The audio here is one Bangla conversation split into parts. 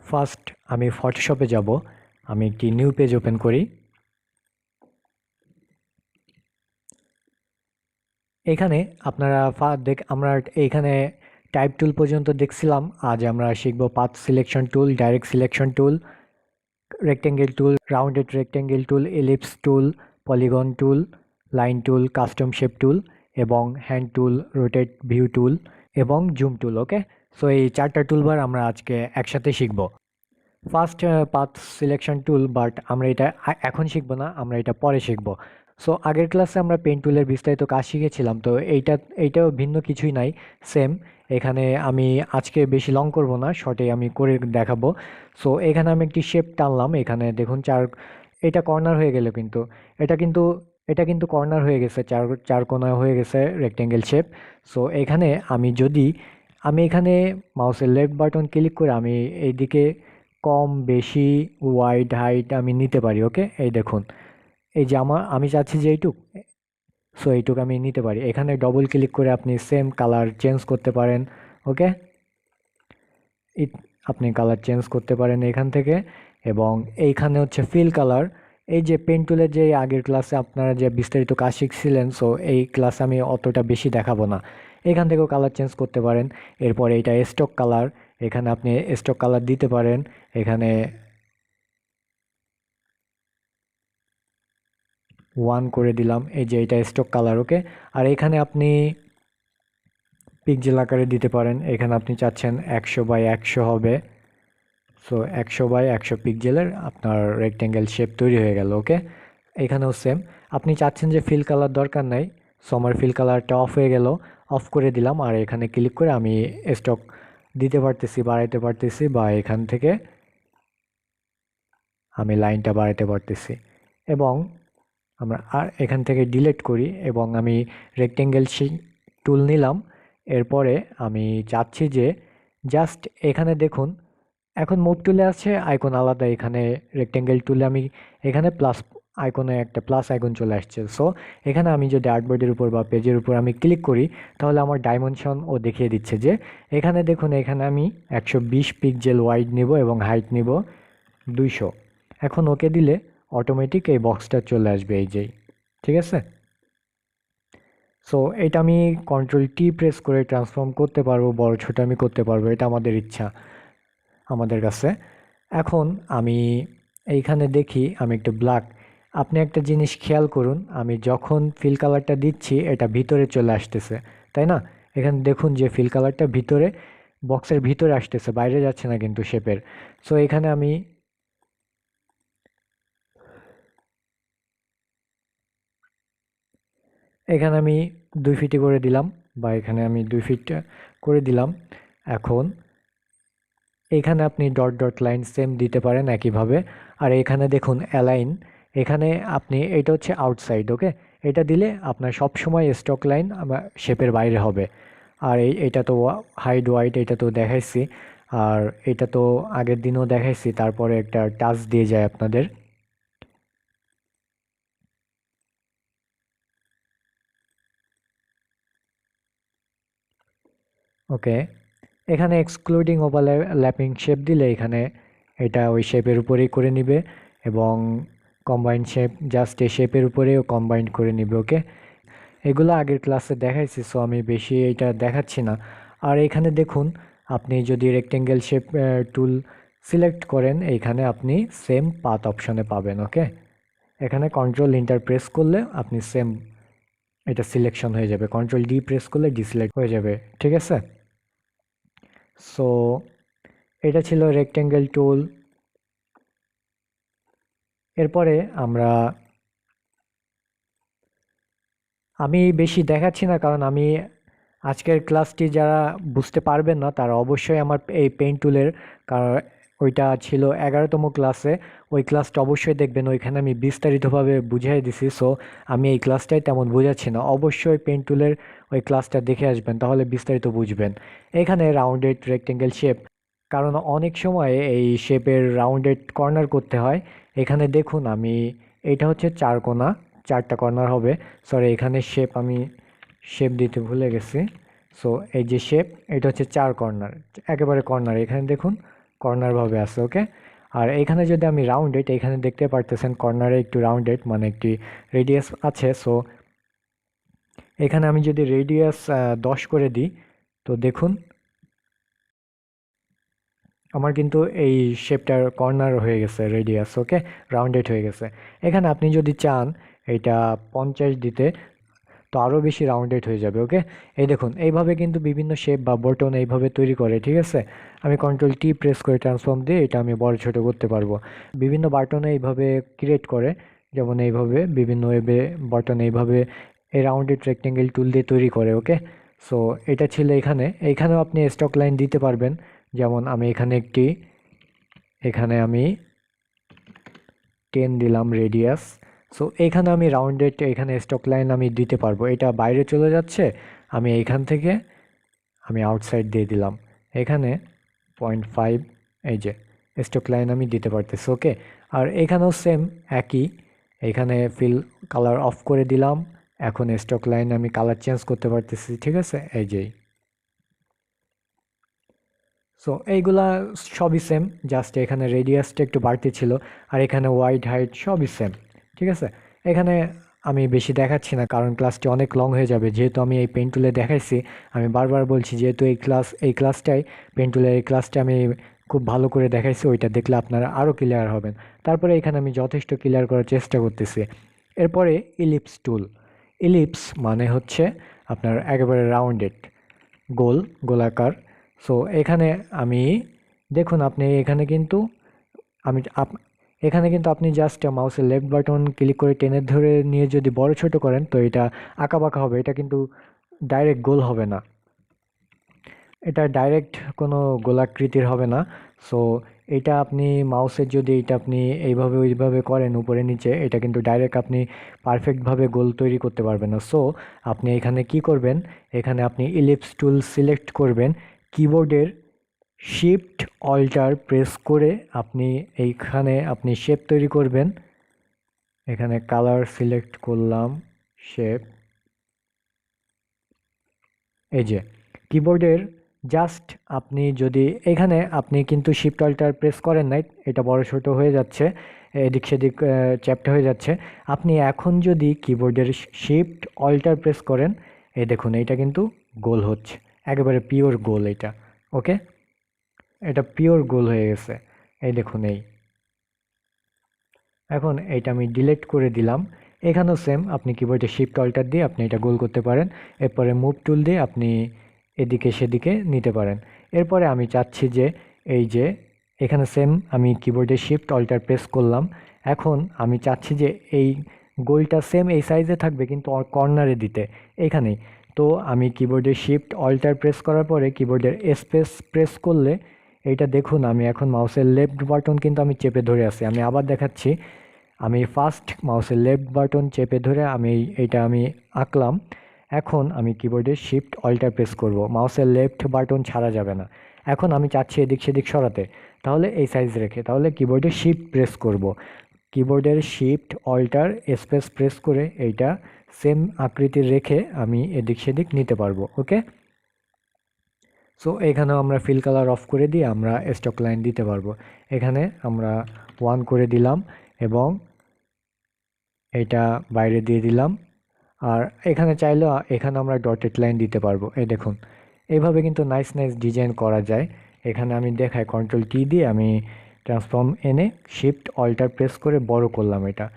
ফার্স্ট আমি ফটোশপে যাব। আমি একটি নিউ পেজ ওপেন করি। এখানে আপনারা আমরা এইখানে টাইপ টুল পর্যন্ত দেখছিলাম। আজ আমরা শিখব path selection tool, direct selection tool, rectangle tool, rounded rectangle tool, ellipse tool, polygon tool, line tool, custom shape tool এবং hand tool, rotate view tool এবং জুম টুল। ওকে, সো এই 4টা টুলবার আমরা আজকে একসাথে শিখব। First path selection tool, but আমরা এটা এখন শিখবো না, আমরা এটা পরে শিখব। সো আগের ক্লাসে আমরা পেন টুলের বিস্তারিত কাজ শিখেছিলাম, তো এইটাও ভিন্ন কিছুই নাই, সেম। এখানে আমি আজকে বেশি লং করব না, শর্টে আমি করে দেখাবো। সো এখানে আমি একটি শেপ টানলাম। এখানে দেখুন এটা কর্নার হয়ে গেল, কিন্তু এটা কিন্তু এটা কিন্তু কর্নার হয়ে গেছে, চার কোণা হয়ে গেছে রেক্টেঙ্গেল শেপ। সো এখানে আমি এখানে মাউসের লেফট বাটন ক্লিক করে আমি এইদিকে কম বেশি ওয়াইড হাইট আমি নিতে পারি। ওকে, এই দেখুন, এই যে আমি চাচ্ছি যে এইটুক আমি নিতে পারি। এখানে ডবল ক্লিক করে আপনি সেম কালার চেঞ্জ করতে পারেন। ওকে, আপনি কালার চেঞ্জ করতে পারেন এখান থেকে। এবং এইখানে হচ্ছে ফিল কালার। এই যে পেন টুলের যে আগের ক্লাসে আপনারা যে বিস্তারিত কাজ শিখছিলেন, সো এই ক্লাসে আমি অতটা বেশি দেখাবো না। এখান থেকেও কালার চেঞ্জ করতে পারেন। এরপরে এটা স্টক কালার, এখানে আপনি স্টক কালার দিতে পারেন। এখানে 1 করে দিলাম, এই যে এটা স্টক কালার। ওকে, আর এখানে আপনি পিক্সেল আকারে দিতে পারেন। এখানে আপনি চাচ্ছেন 100x100 হবে, সো 100x100 পিক্সেলের আপনার রেক্টেঙ্গেল শেপ তৈরি হয়ে গেল। ওকে, এখানেও সেম। আপনি চাচ্ছেন যে ফিল কালার দরকার নাই, সো আমার ফিল কালারটা অফ হয়ে গেল, অফ করে দিলাম। আর এখানে ক্লিক করে আমি স্টক দিতে পারতেছি, বাড়াইতে পারতেছি, বা এখান থেকে আমি লাইনটা বাড়াইতে পারতেছি। এবং আমরা আর এখান থেকে ডিলিট করি এবং আমি রেক্টেঙ্গেল টুল নিলাম। এরপরে আমি চাচ্ছি যে জাস্ট এখানে দেখুন, এখন মুভ টুলে আছে আইকন আলাদা, এখানে রেক্টেঙ্গেল টুলে আমি এখানে প্লাস আইকনে একটা প্লাস আইকন চলে আসছে। সো এখানে আমি যদি আর্টবোর্ডের উপর বা পেজের উপর আমি ক্লিক করি, তাহলে আমার ডাইমেনশন ও দেখিয়ে দিচ্ছে যে এখানে দেখুন, এখানে আমি 120 পিক্সেল ওয়াইড নিব এবং হাইট নিব 200। এখন ওকে দিলে অটোমেটিক এই বক্সটা চলে আসবে, এই যেই, ঠিক আছে। সো এটা আমি কন্ট্রোল-T প্রেস করে ট্রান্সফর্ম করতে পারবো, বড় ছোট আমি করতে পারবো, এটা আমাদের ইচ্ছা, আমাদের কাছে। এখন আমি এইখানে দেখি আমি একটু ব্ল্যাক। আপনি একটা জিনিস খেয়াল করুন, আমি যখন ফিল কালারটা দিচ্ছি এটা ভিতরে চলে আসতেছে, তাই না? এখানে দেখুন যে ফিল কালারটা ভিতরে, বক্সের ভিতরে আসতেছে, বাইরে যাচ্ছে না কিন্তু শেপের। সো এখানে আমি এখানে আমি 2 ফিটে করে দিলাম, বা এখানে আমি 2 ফিট করে দিলাম। এখন এখানে আপনি ডট ডট লাইন সেম দিতে পারেন একইভাবে। আর এখানে দেখুন অ্যালাইন, এখানে আপনি এটা হচ্ছে আউটসাইড। ওকে, এটা দিলে আপনার সব সময় স্টক লাইন শেপের বাইরে হবে। আর এটা তো হাইড ওয়াইড, এটা তো দেখাইছি। আর এটা তো আগের দিনও দেখাইছি, তারপরে একটা টাচ দিয়ে যায় আপনাদের। ওকে, এখানে এক্সক্লুডিং ওভারল্যাপিং শেপ দিলে এখানে এটা ওই শেপের উপরেই করে নিবে, এবং কম্বাইন্ড শেপ জাস্ট এই শেপের উপরেও কম্বাইন্ড করে নিবে। ওকে, এগুলো আগের ক্লাসে দেখাইছি, সো আমি বেশি এটা দেখাচ্ছি না। আর এখানে দেখুন, আপনি যদি রেক্টেঙ্গেল শেপ টুল সিলেক্ট করেন, এইখানে আপনি সেম পাথ অপশনে পাবেন। ওকে, এখানে কন্ট্রোল ইন্টার প্রেস করলে আপনি সেম এটা সিলেকশন হয়ে যাবে, কন্ট্রোল-D প্রেস করলে ডিসিলেক্ট হয়ে যাবে, ঠিক আছে। সো এটা ছিল রেক্টেঙ্গেল টুল। এরপরে আমি বেশি দেখাচ্ছি না, কারণ আমি আজকের ক্লাসটি যারা বুঝতে পারবেন না তারা অবশ্যই আমার এই পেইন্ট টুলের, কারণ ওইটা ছিল 11তম ক্লাসে, ওই ক্লাসটা অবশ্যই দেখবেন, ওইখানে আমি বিস্তারিতভাবে বুঝিয়ে দিছি। সো আমি এই ক্লাসটাই তেমন বোঝাচ্ছি না, অবশ্যই পেইন্ট টুলের ওই ক্লাসটা দেখে আসবেন, তাহলে বিস্তারিত বুঝবেন। এখানে রাউন্ডেড রেক্টেঙ্গেল শেপ, কারণ অনেক সময় এই শেপের রাউন্ডেড কর্নার করতে হয়। এখানে দেখুন, আমি এটা হচ্ছে 4টা কর্নার হবে। সরি, এখানে আমি শেপ দিতে ভুলে গেছি। সো এই যে শেপ, এটা হচ্ছে 4 কর্নার, একেবারে কর্নার। এখানে দেখুন কর্নার ভাবে আছে, ওকে। আর এখানে যদি আমি রাউন্ডেড, এখানে দেখতে পারতেছেন কর্নারে একটু রাউন্ডেড মানে একটি রেডিয়াস আছে। সো এখানে আমি যদি রেডিয়াস 10 করে দিই, তো দেখুন আমার কিন্তু এই শেপটার কর্নার হয়ে গেছে রেডিয়াস, ওকে, রাউন্ডেড হয়ে গেছে। এখানে আপনি যদি চান এটা 50 দিতে, তো আরও বেশি রাউন্ডেড হয়ে যাবে, ওকে। এই দেখুন এইভাবে কিন্তু বিভিন্ন শেপ বা বটন এইভাবে তৈরি করে, ঠিক আছে। আমি কন্ট্রোল টি প্রেস করে ট্রান্সফর্ম দিয়ে এটা আমি বড় ছোট করতে পারবো। বিভিন্ন বাটনে এইভাবে ক্রিয়েট করে, যেমন এইভাবে বিভিন্ন ওয়েবে বাটন এইভাবে এই রাউন্ডেড রেক্টেঙ্গেল টুল দিয়ে তৈরি করে, ওকে। সো এটা ছিল এইখানেও আপনি স্টক লাইন দিতে পারবেন। যেমন আমি এখানে আমি 10 দিলাম রেডিয়াস। সো এখানে আমি রাউন্ডেড এখানে স্টক লাইন আমি দিতে পারবো, এটা বাইরে চলে যাচ্ছে, আমি এইখান থেকে আমি আউটসাইড দিয়ে দিলাম এখানে 0.5, এই যে স্টক লাইন আমি দিতে পারতেছি, ওকে। আর এখানেও সেম একই, এখানে ফিল কালার অফ করে দিলাম, এখন স্টক লাইন আমি কালার চেঞ্জ করতে পারতেছি, ঠিক আছে, এই যেই। সো এইগুলা সবই সেম, জাস্ট এখানে রেডিয়াসটা একটু বাড়তি ছিল, আর এখানে ওয়াইড হাইট সবই সেম, ঠিক আছে। এখানে আমি বেশি দেখাচ্ছি না কারণ ক্লাসটি অনেক লং হয়ে যাবে, যেহেতু আমি এই পেন টুলে দেখাইছি। আমি বারবার বলছি যেহেতু এই ক্লাসটাই পেন টুলের এই ক্লাসটা আমি খুব ভালো করে দেখাইছি, ওইটা দেখলে আপনারা আরও ক্লিয়ার হবেন। তারপরে এখানে আমি যথেষ্ট ক্লিয়ার করার চেষ্টা করতেছি। এরপরে ইলিপস টুল। ইলিপস মানে হচ্ছে আপনার একেবারে রাউন্ডেড, গোলাকার। সো এখানে আমি দেখুন আপনি এখানে কিন্তু আমি এখানে কিন্তু আপনি জাস্ট মাউসের লেফট বাটন ক্লিক করে টেনে ধরে নিয়ে যদি বড় ছোট করেন তো এটা আঁকাবাঁকা হবে, এটা কিন্তু ডাইরেক্ট গোল হবে না, এটা ডাইরেক্ট কোনো গোলাকৃতির হবে না। সো এটা আপনি মাউসের যদি এটা আপনি এইভাবে ওইভাবে করেন উপরে নিচে, এটা কিন্তু ডাইরেক্ট আপনি পারফেক্টভাবে গোল তৈরি করতে পারবেন না। সো আপনি এখানে কি করবেন, এখানে আপনি ইলিপস টুল সিলেক্ট করবেন, কিবোর্ডের শিফট অল্টার প্রেস করে আপনি এইখানে আপনি শেপ তৈরি করবেন। এখানে কালার সিলেক্ট করলাম, শেপ, এই যে কিবোর্ডের জাস্ট আপনি যদি এখানে আপনি কিন্তু শিফট অল্টার প্রেস করেন নাই, এটা বড় ছোট হয়ে যাচ্ছে, এদিক সেদিক চ্যাপ্টা হয়ে যাচ্ছে। আপনি এখন যদি কিবোর্ডের শিফট অল্টার প্রেস করেন, এই দেখুন এইটা কিন্তু গোল হচ্ছে, একেবারে পিওর গোল এটা, ওকে। এটা পিওর গোল হয়ে গেছে, এই দেখুন এই। এখন এইটা আমি ডিলিট করে দিলাম। এখানেও সেম, আপনি কিবোর্ডে শিফট অল্টার দিয়ে আপনি এটা গোল করতে পারেন। এরপরে মুভ টুল দিয়ে আপনি এদিকে সেদিকে নিতে পারেন। এরপরে আমি চাচ্ছি যে এই যে এখানে সেম আমি কিবোর্ডে শিফট অল্টার প্রেস করলাম। এখন আমি চাচ্ছি যে এই গোলটা সেম এই সাইজে থাকবে কিন্তু কর্নারে দিতে, এইখানেই। তো আমি কিবোর্ডে শিফট অল্টার প্রেস করার পরে কিবোর্ডের স্পেস প্রেস করলে এইটা দেখুন, আমি এখন মাউসের লেফট বাটন কিন্তু আমি চেপে ধরে আছি, আমি আবার দেখাচ্ছি। আমি ফার্স্ট মাউসের লেফট বাটন চেপে ধরে আমি এইটা আমি আঁকলাম। এখন আমি কিবোর্ডে শিফট অল্টার প্রেস করব, মাউসের লেফট বাটন ছাড়া যাবে না। এখন আমি চাচ্ছি এদিক সেদিক সরাতে, তাহলে এই সাইজ রেখে তাহলে কিবোর্ডে শিফট প্রেস করব, কিবোর্ডের শিফট অল্টার স্পেস প্রেস করে এইটা সেম আকৃতির রেখে আমি এদিক সেদিক নিতে পারবো, ওকে। সো এখানেও আমরা ফিল কালার অফ করে দিয়ে আমরা স্টক লাইন দিতে পারবো। এখানে আমরা 1 করে দিলাম এবং এটা বাইরে দিয়ে দিলাম। আর এখানে চাইলেও এখানে আমরা ডটেড লাইন দিতে পারবো, এই দেখুন। এইভাবে কিন্তু নাইস নাইস ডিজাইন করা যায়। এখানে আমি দেখাই, কন্ট্রোল কি দিয়ে আমি ট্রান্সফর্ম এনে শিফট অল্টার প্রেস করে বড় করলাম এটা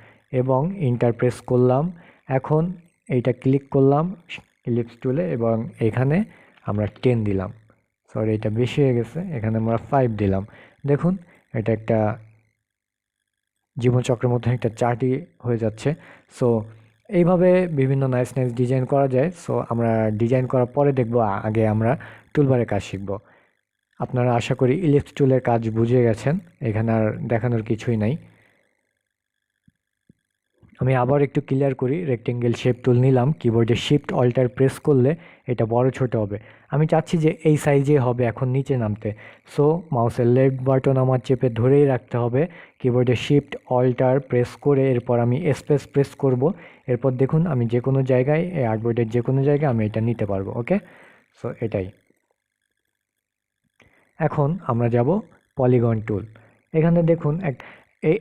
এবং ইন্টার প্রেস করলাম। এখন এইটা ক্লিক করলাম ইলিপস টুলে এবং এখানে আমরা 10 দিলাম, সরি এটা বেশি হয়ে গেছে, এখানে আমরা 5 দিলাম। দেখুন এটা একটা জীবনচক্রের মধ্যে একটা চার্টই হয়ে যাচ্ছে। সো এইভাবে বিভিন্ন নাইস নাইস ডিজাইন করা যায়। সো আমরা ডিজাইন করার পরে দেখব, আগে আমরা টুলবারের কাজ শিখব। আপনারা আশা করি ইলিপস টুলের কাজ বুঝে গেছেন, এখানে আর দেখানোর কিছুই নাই। আমি আবার একটু ক্লিয়ার করি, রেক্টেঙ্গেল শেপ টুল নিলাম, কিবোর্ডে শিফট অল্টার প্রেস করলে এটা বড় ছোট হবে। আমি চাচ্ছি যে এই সাইজে হবে এখন নিচে নামতে। সো মাউসের লেফট বাটন আমার চেপে ধরেই রাখতে হবে, কিবোর্ডে শিফট অল্টার প্রেস করে এরপর আমি স্পেস প্রেস করব। এরপর দেখুন আমি যে কোনো জায়গায় এই আর্টবোর্ডের যে কোনো জায়গায় আমি এটা নিতে পারবো, ওকে। সো এটাই। এখন আমরা যাব পলিগন টুল। এখানে দেখুন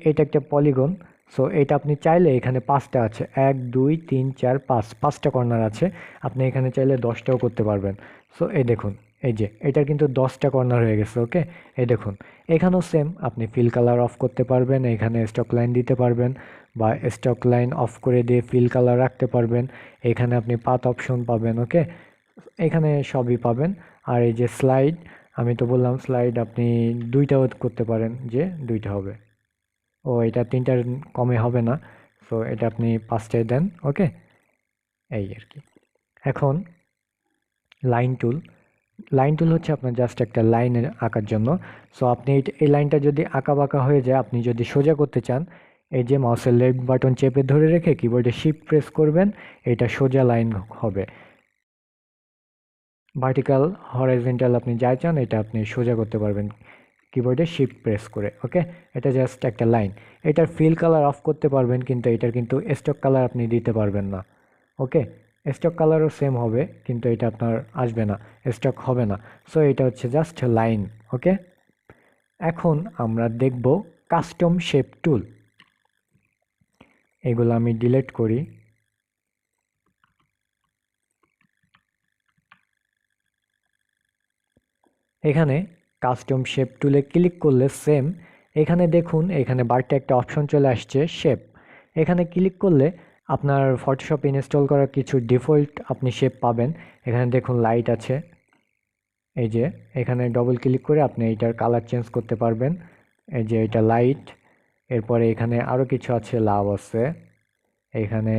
এটা একটা পলিগন। সো এটা আপনি চাইলে এখানে 5টা আছে, 1 2 3 4 5, 5টা কর্নার আছে। আপনি এখানে চাইলে 10টাও করতে পারবেন। সো এই দেখুন, এই যে এটার কিন্তু 10টা কর্নার হয়ে গেছে। ওকে, এই দেখুন এখানেও সেম, আপনি ফিল কালার অফ করতে পারবেন, এখানে স্টক লাইন দিতে পারবেন বা স্টক লাইন অফ করে দিয়ে ফিল কালার রাখতে পারবেন। এখানে আপনি পাথ অপশন পাবেন। ওকে, এখানে সবই পাবেন। আর এই যে স্লাইড, আমি তো বললাম স্লাইড আপনি 2টাও করতে পারেন, যে 2টা হবে। ও এটা 3টার কমে হবে না, সো এটা আপনি 5টায় দেন। ওকে, এই আর কি। এখন লাইন টুল। লাইন টুল হচ্ছে আপনার জাস্ট একটা লাইন আঁকার জন্য। সো আপনি এই লাইনটা যদি আঁকা বাঁকা হয়ে যায়, আপনি যদি সোজা করতে চান, এই যে মাউসের লেফট বাটন চেপে ধরে রেখে কিবোর্ডে শিফট প্রেস করবেন, এটা সোজা লাইন হবে। ভার্টিক্যাল, হরাইজন্টাল আপনি যা চান এটা আপনি সোজা করতে পারবেন কিবোর্ডে শিফট প্রেস করে। ওকে, এটা জাস্ট একটা লাইন। এটার ফিল কালার অফ করতে পারবেন, কিন্তু এটার কিন্তু স্টক কালার আপনি দিতে পারবেন না। ওকে, স্টক কালারও সেম হবে, কিন্তু এটা আপনার আসবে না, স্টক হবে না। সো এটা হচ্ছে জাস্ট লাইন। ওকে, এখন আমরা দেখব কাস্টম শেপ টুল। এগুলো আমি ডিলিট করি। এখানে কাস্টম শেপ টুলে ক্লিক করলে সেম, এখানে দেখুন এখানে বারটা একটা অপশন চলে আসছে শেপ। এখানে ক্লিক করলে আপনার ফটোশপ ইনস্টল করা কিছু ডিফল্ট আপনি শেপ পাবেন। এখানে দেখুন লাইট আছে, এই যে এখানে ডবল ক্লিক করে আপনি এইটার কালার চেঞ্জ করতে পারবেন। এই যে এটা লাইট, এরপরে এখানে আরও কিছু আছে, লাভ আছে, এখানে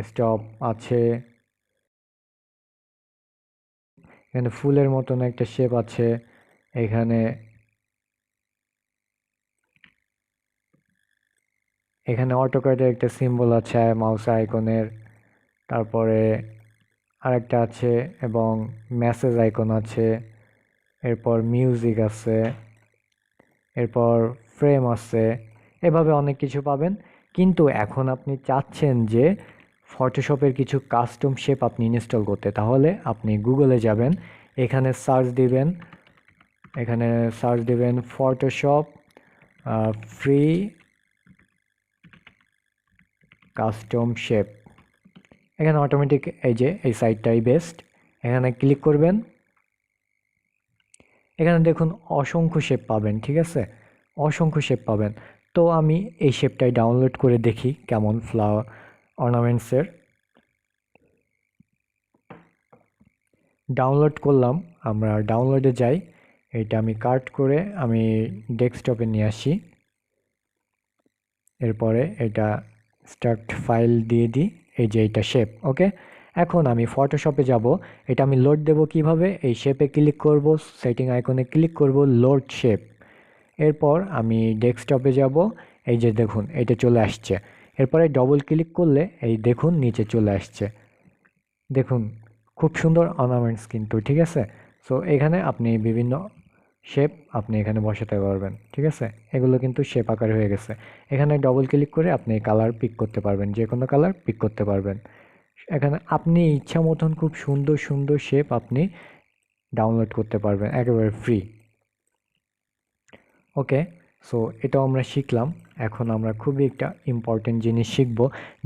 স্টপ আছে, এখানে ফুলের মতন একটা শেপ আছে, এখানে এখানে অটোক্যাডের একটা সিম্বল আছে মাউস আইকনের, তারপরে আরেকটা আছে এবং মেসেজ আইকন আছে, এরপর মিউজিক আছে, এরপর ফ্রেম আছে, এভাবে অনেক কিছু পাবেন। কিন্তু এখন আপনি চাচ্ছেন যে ফটোশপের কিছু কাস্টম শেপ আপনি ইনস্টল করতে, তাহলে আপনি গুগলে যাবেন, এখানে সার্চ দিবেন ফটোশপ ফ্রি কাস্টম শেপ। এখানে অটোমেটিক এই যে এই সাইটটাই বেস্ট, এখানে ক্লিক করবেন। এখানে দেখুন অসংখ্য শেপ পাবেন, ঠিক আছে, অসংখ্য শেপ পাবেন। তো আমি এই শেপটাই ডাউনলোড করে দেখি কেমন, ফ্লাওয়ার অর্নামেন্টসের ডাউনলোড করলাম। আমরা ডাউনলোডে যাই, এটা আমি কাট করে আমি ডেস্কটপে নিয়ে আসি, এরপরে এটা স্টার্ট ফাইল দিয়ে দিই, এই যে এইটা শেপ। ওকে, এখন আমি ফটোশপে যাব, এটা আমি লোড দেব কিভাবে, এই শেপে ক্লিক করব, সেটিং আইকনে ক্লিক করব, লোড শেপ। এরপর আমি ডেস্কটপে যাব, এই যে দেখুন এটা চলে আসছে। এরপরে ডবল ক্লিক করলে এই দেখুন নিচে চলে আসছে, দেখুন খুব সুন্দর অর্নামেন্টস কিন্তু, ঠিক আছে। সো এখানে আপনি বিভিন্ন শেপ আপনি এখানে বসাতে পারবেন, ঠিক আছে, এগুলো কিন্তু শেপ আকারে হয়ে গেছে। এখানে ডবল ক্লিক করে আপনি কালার পিক করতে পারবেন, যে কোনো কালার পিক করতে পারবেন। এখানে আপনি ইচ্ছা মতন খুব সুন্দর সুন্দর শেপ আপনি ডাউনলোড করতে পারবেন একেবারে ফ্রি। ওকে, সো এটাও আমরা শিখলাম। এখন আমরা খুবই একটা ইম্পর্টেন্ট জিনিস শিখব,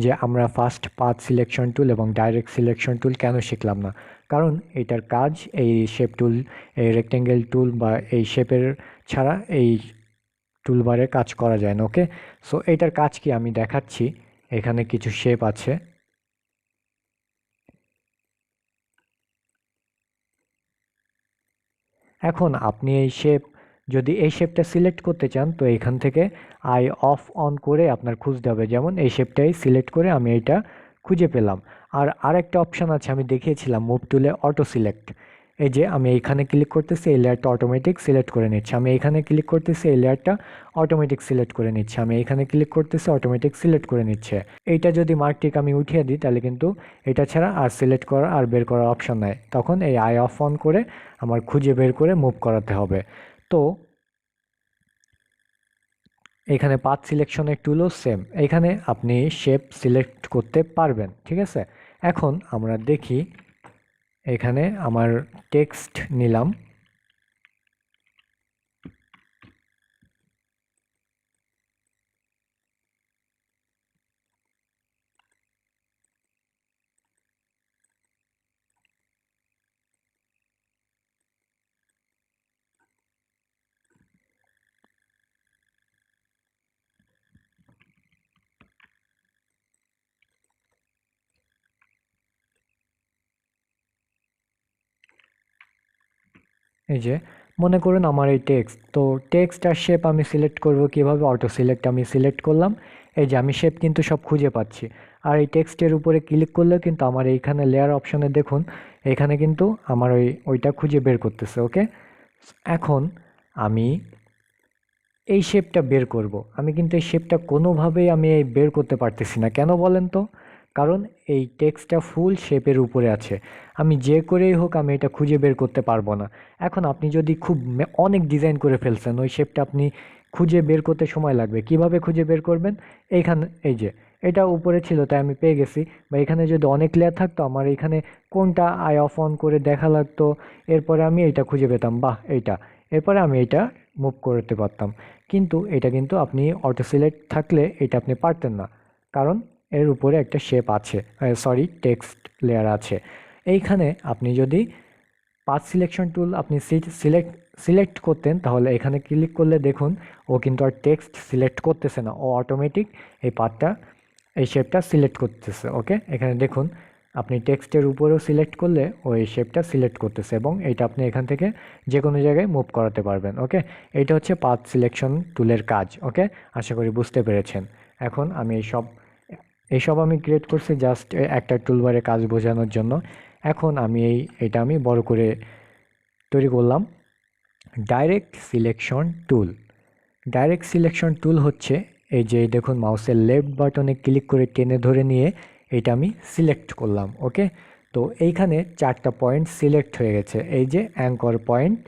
যে আমরা ফার্স্ট পাথ সিলেকশন টুল এবং ডাইরেক্ট সিলেকশন টুল কেন শিখলাম না। কারণ এটার কাজ এই শেপ টুল, এই রেক্টেঙ্গেল টুল বা এই শেপের ছাড়া এই টুলবারে কাজ করা যায় না। ওকে, সো এইটার কাজ কি আমি দেখাচ্ছি। এখানে কিছু শেপ আছে, এখন আপনি যদি এই শেপটা সিলেক্ট করতে চান, তো এখান থেকে আই অফ অন করে আপনার খুঁজতে হবে। যেমন এই শেপটাই সিলেক্ট করে আমি এইটা খুঁজে পেলাম। আর আরেকটা অপশান আছে, আমি দেখিয়েছিলাম মুভ টুলে অটো সিলেক্ট। এই যে আমি এইখানে ক্লিক করতেছি, এই লেয়ারটা অটোমেটিক সিলেক্ট করে নিচ্ছে, আমি এইখানে ক্লিক করতেছি, এই লেয়ারটা অটোমেটিক সিলেক্ট করে নিচ্ছে, আমি এইখানে ক্লিক করতেছি, অটোমেটিক সিলেক্ট করে নিচ্ছে। এইটা যদি মার্কটিক আমি উঠিয়ে দিই, তাহলে কিন্তু এটা ছাড়া আর সিলেক্ট করা আর বের করার অপশান নাই। তখন এই আই অফ অন করে আমার খুঁজে বের করে মুভ করাতে হবে। তো এখানে পাথ সিলেকশনের টুলও সেম, এখানে আপনি শেপ সিলেক্ট করতে পারবেন, ঠিক আছে। এখন আমরা দেখি, এখানে আমার টেক্সট নিলাম, এই যে মনে করুন আমার এই টেক্সট, তো টেক্সট আর শেপ আমি সিলেক্ট করব কিভাবে, অটো সিলেক্ট আমি সিলেক্ট করলাম। এই যে আমি শেপ কিন্তু সব খুঁজে পাচ্ছি। আর এই টেক্সটের উপরে ক্লিক করলেও কিন্তু আমার এইখানে লেয়ার অপশনে দেখুন, এখানে কিন্তু আমার ওইটা খুঁজে বের করতেছে। ওকে, এখন আমি এই শেপটা বের করব। আমি কিন্তু এই শেপটা কোনোভাবেই আমি এই বের করতে পারতেছি না, কেন বলেন তো? কারণ এই টেক্সটটা ফুল শেপের উপরে আছে। আমি যে করেই হোক আমি এটা খুঁজে বের করতে পারবো না। এখন আপনি যদি খুব অনেক ডিজাইন করে ফেলছেন, ওই শেপটা আপনি খুঁজে বের করতে সময় লাগবে। কিভাবে খুঁজে বের করবেন? এইখানে এই যে এটা উপরে ছিল তাই আমি পেয়ে গেছি, বা এখানে যদি অনেক লেয়ার থাকতো আমার এখানে কোনটা আই অফ অন করে দেখা লাগতো, এরপরে আমি এইটা খুঁজে পেতাম, বাহ এইটা, এরপরে আমি এইটা মুভ করতে পারতাম। কিন্তু এটা কিন্তু আপনি অটো সিলেক্ট থাকলে এটা আপনি পারতেন না, কারণ এর উপরে একটা শেপ আছে, সরি টেক্সট লেয়ার আছে। এইখানে আপনি যদি পাথ সিলেকশন টুল আপনি সিলেক্ট করতেন, তাহলে এখানে ক্লিক করলে দেখুন ও কিন্তু আর টেক্সট সিলেক্ট করতেছে না, ও অটোমেটিক এই পাথটা এই শেপটা সিলেক্ট করতেছে। ওকে, এখানে দেখুন আপনি টেক্সটের উপরেও সিলেক্ট করলে ও এই শেপটা সিলেক্ট করতেছে, এবং এইটা আপনি এখান থেকে যে কোনো জায়গায় মুভ করাতে পারবেন। ওকে, এইটা হচ্ছে পাথ সিলেকশন টুলের কাজ। ওকে, আশা করি বুঝতে পেরেছেন। এখন আমি এইসব আমি ক্রিয়েট করছি জাস্ট একটা টুলবারে কাজ বোঝানোর জন্য। এখন আমি এটা আমি বড় করে তৈরি করলাম। Direct selection tool. Direct selection টুল হচ্ছে এই যে দেখুন মাউসের লেফট বাটনে ক্লিক করে টেনে ধরে নিয়ে এটা আমি সিলেক্ট করলাম। ওকে, তো এইখানে 4টা পয়েন্ট সিলেক্ট হয়ে গেছে। এই যে অ্যাঙ্কর পয়েন্ট,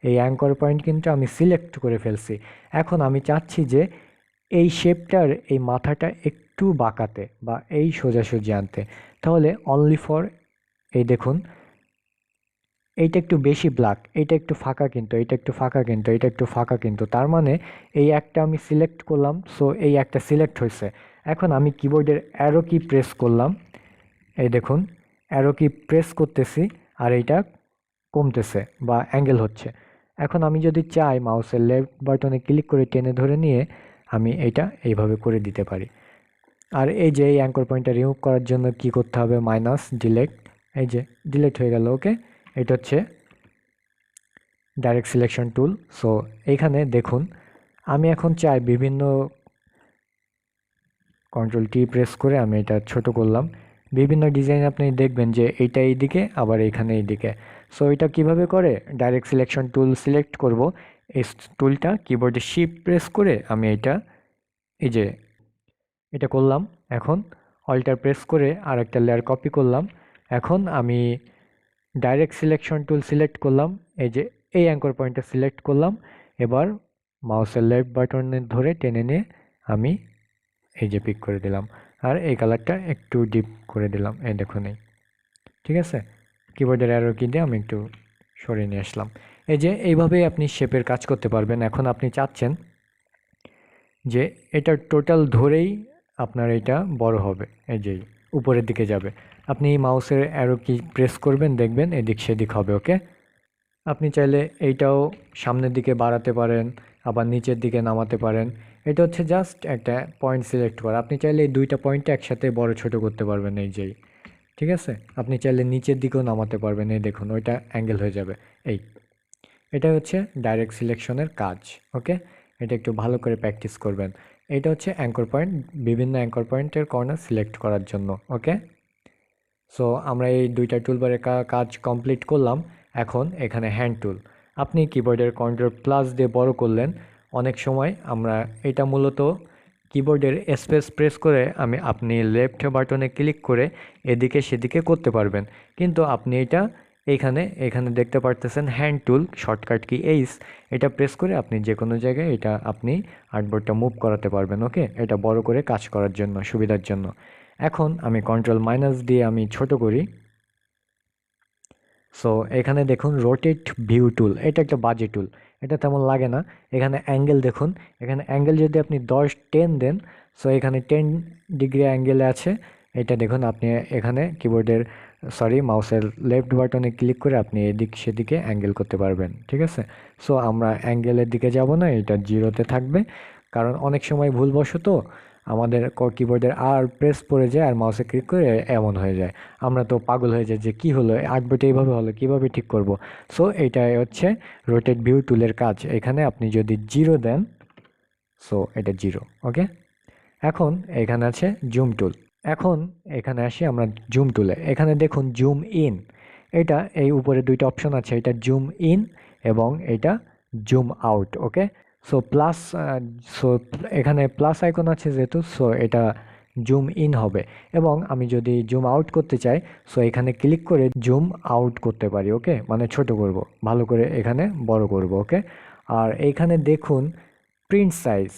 এই অ্যাঙ্কর পয়েন্ট কিন্তু আমি সিলেক্ট করে ফেলছি। এখন আমি চাচ্ছি যে এই শেপটার এই মাথাটা একটু বাঁকাতে বা এই সোজাসুজি আনতে, তাহলে অনলি ফর এই দেখুন এইটা একটু বেশি ব্ল্যাক, এইটা একটু ফাঁকা, কিন্তু এইটা একটু ফাঁকা, কিন্তু এইটা একটু ফাঁকা, কিন্তু তার মানে এই একটা আমি সিলেক্ট করলাম, সো এই একটা সিলেক্ট হয়েছে। এখন আমি কিবোর্ডের অ্যারো কি প্রেস করলাম, এই দেখুন অ্যারো কি প্রেস করতেছি আর এইটা কমতেছে বা অ্যাঙ্গেল হচ্ছে। এখন আমি যদি চাই মাউসের লেফট বাটনে ক্লিক করে টেনে ধরে নিয়ে আমি এইটা এইভাবে করে দিতে পারি। আর এই যে এই অ্যাঙ্কর পয়েন্টটা রিমুভ করার জন্য কি করতে হবে, মাইনাস ডিলেট, এই যে ডিলেট হয়ে গেল। ওকে, এটা হচ্ছে ডাইরেক্ট সিলেকশন টুল। সো এইখানে দেখুন আমি এখন চাই বিভিন্ন কন্ট্রোল টি প্রেস করে আমি এটা ছোট করলাম। বিভিন্ন ডিজাইন আপনি দেখবেন যে এইটা এইদিকে আবার এইখানে এইদিকে। সো এটা কিভাবে করে, ডাইরেক্ট সিলেকশন টুল সিলেক্ট করব, এই টুলটা কিবোর্ডে শিফট প্রেস করে আমি এই যে এটা করলাম। এখন অল্টার প্রেস করে আর একটা লেয়ার কপি করলাম। এখন আমি ডাইরেক্ট সিলেকশন টুল সিলেক্ট করলাম, এই যে এই অ্যাঙ্কর পয়েন্টটা সিলেক্ট করলাম। এবার মাউসের লেফট বাটনে ধরে টেনে নিয়ে আমি এই যে পিক করে দিলাম, আর এই কালারটা একটু ডিপ করে দিলাম, এই দেখুন এই, ঠিক আছে। কিবোর্ডের অ্যারো কি দিয়ে আমি একটু সরিয়ে নিয়ে আসলাম। এই যে এইভাবেই আপনি শেপের কাজ করতে পারবেন। এখন আপনি চাচ্ছেন যে এটা টোটাল ধরেই আপনার এটা বড় হবে, এই যে উপরের দিকে যাবে। আপনি মাউসের অ্যারো কি প্রেস করবেন, দেখবেন এদিক সেদিক হবে। ওকে, আপনি চাইলে এইটাও সামনের দিকে বাড়াতে পারেন, আবার নিচের দিকে নামাতে পারেন। এটা হচ্ছে জাস্ট একটা পয়েন্ট সিলেক্ট করা। আপনি চাইলে এই দুইটা পয়েন্টটা একসাথে বড় ছোট করতে পারবেন, এই যেই, ঠিক আছে। আপনি চাইলে নিচের দিকেও নামাতে পারবেন, এই দেখুন ওইটা অ্যাঙ্গেল হয়ে যাবে। এই এটা হচ্ছে ডাইরেক্ট সিলেকশনের কাজ। ওকে, এটা একটু ভালো করে প্র্যাকটিস করবেন। এটা হচ্ছে অ্যাঙ্কর পয়েন্ট, বিভিন্ন অ্যাঙ্কর পয়েন্টের কর্নার সিলেক্ট করার জন্য। ওকে, সো আমরা এই দুইটা টুলবারের কাজ কমপ্লিট করলাম। এখন এখানে হ্যান্ড টুল, আপনি কিবোর্ডের কন্ট্রোল প্লাস দিয়ে বড় করলেন। অনেক সময় আমরা এটা মূলত কিবোর্ডের স্পেস প্রেস করে আপনি লেফট বাটনে ক্লিক করে এদিকে সেদিকে করতে পারবেন, কিন্তু আপনি এটা এখানে দেখতে পারতেছেন হ্যান্ড টুল শর্টকাট কি এইস, এটা প্রেস করে আপনি যে কোনো জায়গায় এটা আপনি আর্টবোর্ডটা মুভ করাতে পারবেন। ওকে, এটা বড় করে কাজ করার জন্য সুবিধার জন্য। এখন আমি কন্ট্রোল মাইনাস দিয়ে আমি ছোট করি। সো এখানে দেখুন রোটেট ভিউ টুল, এটা একটা বাজে টুল, এটা তেমন লাগে না। এখানে অ্যাঙ্গেল দেখুন, এখানে অ্যাঙ্গেল যদি আপনি 10 দেন, সো এখানে 10 ডিগ্রি অ্যাঙ্গেলে আছে। এটা দেখুন আপনি এখানে কিবোর্ডের মাউসের লেফট বাটনে ক্লিক করে আপনি এদিক সেদিকে অ্যাঙ্গেল করতে পারবেন, ঠিক আছে। সো আমরা অ্যাঙ্গেলের দিকে যাব না, এটা জিরোতে থাকবে, কারণ অনেক সময় ভুলবশত আমাদের কিবোর্ডের আর প্রেস পড়ে যায় আর মাউসে ক্লিক করে এমন হয়ে যায়। আমরা তো পাগল হয়ে যায় যে কি হলো, 8 বিটে এইভাবে হলো, কিভাবে ঠিক করব। সো এটাই হচ্ছে রোটেট ভিউ টুলের কাজ। এখানে আপনি যদি 0 দেন, সো এটা 0। ওকে, এখন এখানে আছে জুম টুল। এখন এখানে আসি আমরা জুম টুলে। এখানে দেখুন জুম ইন, এটা এই উপরে দুইটা অপশন আছে, এটা জুম ইন এবং এটা জুম আউট। ওকে, সো প্লাস, সো এখানে প্লাস আইকন আছে যেহেতু, সো এটা জুম ইন হবে। এবং আমি যদি জুম আউট করতে চাই, সো এখানে ক্লিক করে জুম আউট করতে পারি। ওকে, মানে ছোট করব, ভালো করে এখানে বড় করব। ওকে, আর এইখানে দেখুন প্রিন্ট সাইজ,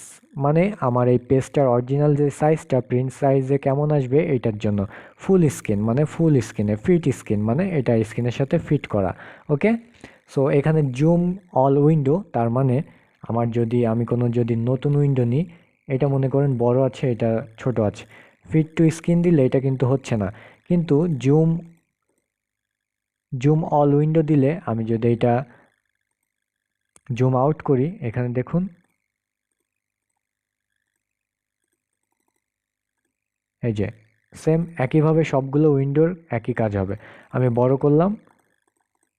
মানে আমার এই পেজটার অরিজিনাল যে সাইজটা প্রিন্ট সাইজে কেমন আসবে এটার জন্য ফুল স্ক্রিন, মানে ফুল স্ক্রিনে ফিট স্ক্রিন, মানে এটা স্ক্রিনের সাথে ফিট করা। ওকে, সো এখানে জুম অল উইন্ডো, তার মানে আমার যদি আমি কোনো যদি নতুন উইন্ডো নিই, এটা মনে করেন বড় আছে, এটা ছোট আছে, ফিট টু স্ক্রিন দিলে এটা কিন্তু হচ্ছে না। কিন্তু জুম জুম অল উইন্ডো দিলে আমি যদি এটা জুম আউট করি, এখানে দেখুন এই যে সেম একইভাবে সবগুলো উইন্ডোর একই কাজ হবে। আমি বড় করলাম,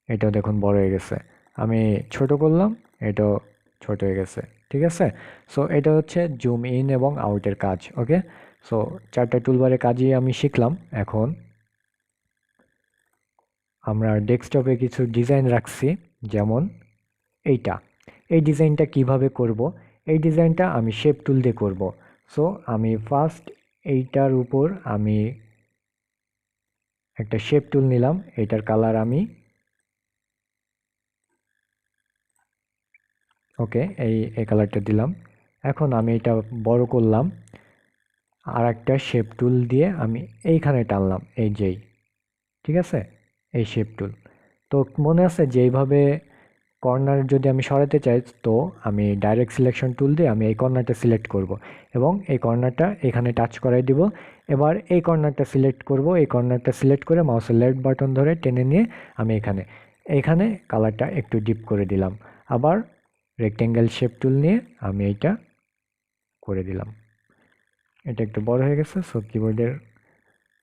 এটাও দেখুন বড় হয়ে গেছে। আমি ছোট করলাম, এটাও ছোট হয়ে গেছে। ঠিক আছে, সো এটা হচ্ছে জুম ইন এবং আউটের কাজ। ওকে, সো 4টা টুলবারের কাজই আমি শিখলাম। এখন আমরা ডেস্কটপে কিছু ডিজাইন রাখছি, যেমন এইটা। এই ডিজাইনটা কিভাবে করব? এই ডিজাইনটা আমি শেপ টুল দিয়ে করব। সো আমি ফার্স্ট এইটার উপর আমি একটা শেপ টুল নিলাম, এটার কালার আমি ওকে এই কালারটা দিলাম। এখন আমি এটা বড় করলাম, আর একটা শেপ টুল দিয়ে আমি এইখানে টানলাম, এই যেই, ঠিক আছে, এই শেপ টুল। তো মনে আছে যে এইভাবে কর্নার যদি আমি সরাতে চাই, তো আমি ডাইরেক্ট সিলেকশন টুল দিয়ে আমি এই কর্নারটা সিলেক্ট করব এবং এই কর্নারটা এখানে টাচ করাই দিব। এবার এই কর্নারটা সিলেক্ট করব, এই কর্নারটা সিলেক্ট করে মাউসের লেফট বাটন ধরে টেনে নিয়ে আমি এখানে এখানে কালারটা একটু ডিপ করে দিলাম। আবার রেক্টেঙ্গেল শেপ টুল নিয়ে আমি এইটা করে দিলাম। এটা একটু বড় হয়ে গেছে, সো কিবোর্ডের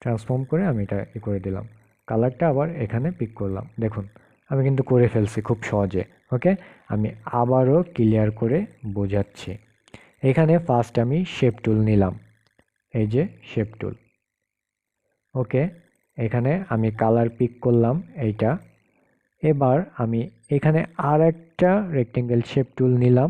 ট্রান্সফর্ম করে আমি এটা করে দিলাম। কালারটা আবার এখানে পিক করলাম। দেখুন আমি কিন্তু করে ফেলছি খুব সহজে। ওকে, আমি আবারও ক্লিয়ার করে বোঝাচ্ছি। এখানে ফার্স্ট আমি শেপ টুল নিলাম, এই যে শেপ টুল। ওকে, এখানে আমি কালার পিক করলাম এইটা। এবার আমি এখানে আর একটা রেক্টেঙ্গেল শেপ টুল নিলাম।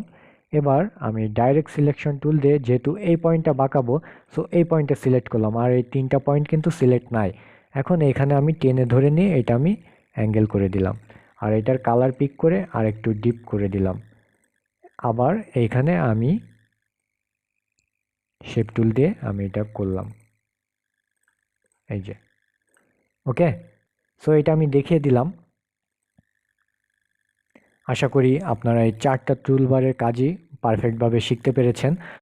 এবার আমি ডাইরেক্ট সিলেকশন টুল দিয়ে যেহেতু এই পয়েন্টটা বাঁকাবো, সো এই পয়েন্টটা সিলেক্ট করলাম, আর এই 3টা পয়েন্ট কিন্তু সিলেক্ট নাই। এখন এখানে আমি টেনে ধরে নিয়ে এটা আমি অ্যাঙ্গেল করে দিলাম, আর এটার কালার পিক করে আর একটু ডিপ করে দিলাম। আবার এইখানে আমি শেপ টুল দিয়ে আমি এটা করলাম, এই যে। ওকে, সো এটা আমি দেখিয়ে দিলাম। আশা করি আপনারা এই 4টা টুলবারের কাজই পারফেক্টভাবে শিখতে পেরেছেন।